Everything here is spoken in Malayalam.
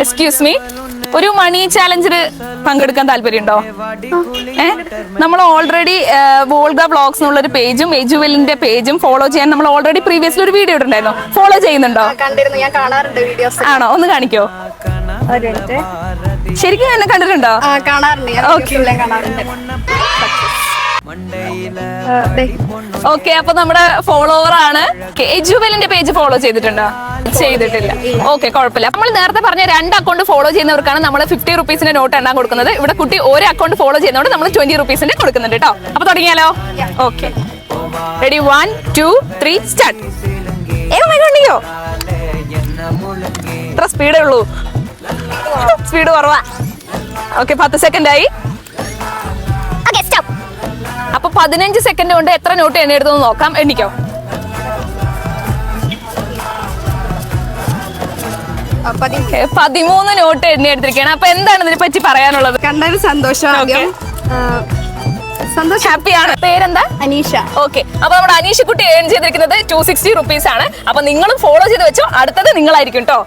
എക്സ്ക്യൂസ് മീ, ഒരു മണി ചാലഞ്ചിന് പങ്കെടുക്കാൻ താല്പര്യമുണ്ടോ? നമ്മൾ ഓൾറെഡി വോൾഗ വ്ളോഗ്സ് എന്നുള്ള ഒരു പേജും എജുവെലിന്റെ പേജും ഫോളോ ചെയ്യാൻ നമ്മൾ ഓൾറെഡി പ്രീവിയസ്ലി ഒരു വീഡിയോ ഇട്ടുണ്ടായിരുന്നു. ഫോളോ ചെയ്യുന്നുണ്ടോ? കണ്ടിരുന്നു, ഞാൻ കാണാറുണ്ട് വീഡിയോസ്. ആണോ? ഒന്ന് കാണിക്കോ. ശരിക്കും എന്നെ കണ്ടിട്ടുണ്ടോ? ഓക്കെ, അപ്പൊ നമ്മുടെ ഫോളോവർ ആണ്. എജുവെലിന്റെ പേജ് ഫോളോ ചെയ്തിട്ടുണ്ടോ? ചെയ്തിട്ടില്ല. ഓക്കെ, കുഴപ്പമില്ല. നമ്മൾ നേരത്തെ പറഞ്ഞ 2 അക്കൗണ്ട് ഫോളോ ചെയ്യുന്നവർക്കാണ് നമ്മൾ 50 റുപ്പീസിന്റെ നോട്ട് എണ്ണാൻ കൊടുക്കുന്നത്. ഇവിടെ കുട്ടി ഒരു അക്കൗണ്ട് ഫോളോ ചെയ്യുന്നതുകൊണ്ട് നമ്മൾ 20 റുപ്പീസിന്റെ കൊടുക്കുന്നുണ്ട് കേട്ടോ. അപ്പൊ തുടങ്ങിയാലോ? Okay, ready, 1 2 3 start. കണ്ടിയോ? ഇത്ര സ്പീഡേ ഉള്ളൂ, സ്പീഡ് കുറവാ. ഓക്കെ, 10 സെക്കൻഡ് ആയി. അപ്പൊ 15 സെക്കൻഡ് കൊണ്ട് എത്ര നോട്ട് എണ്ണിയെടുത്തു നോക്കാം. എണ്ണിക്കോ. 13 നോട്ട് എണ്ണിയെടുത്തിരിക്കുകയാണ്. അപ്പൊ എന്താണ് ഇതിനെ പറ്റി പറയാനുള്ളത്? കണ്ടൊരു സന്തോഷം. ഹാപ്പിയാണ്. പേരെന്താ? അനീഷ. ഓക്കെ, അപ്പൊ നമ്മുടെ അനീഷ കുട്ടി ഏൺ ചെയ്തിരിക്കുന്നത് 260 റുപ്പീസ് ആണ്. അപ്പൊ നിങ്ങളും ഫോളോ ചെയ്ത് വെച്ചോ, അടുത്തത് നിങ്ങളായിരിക്കും കേട്ടോ.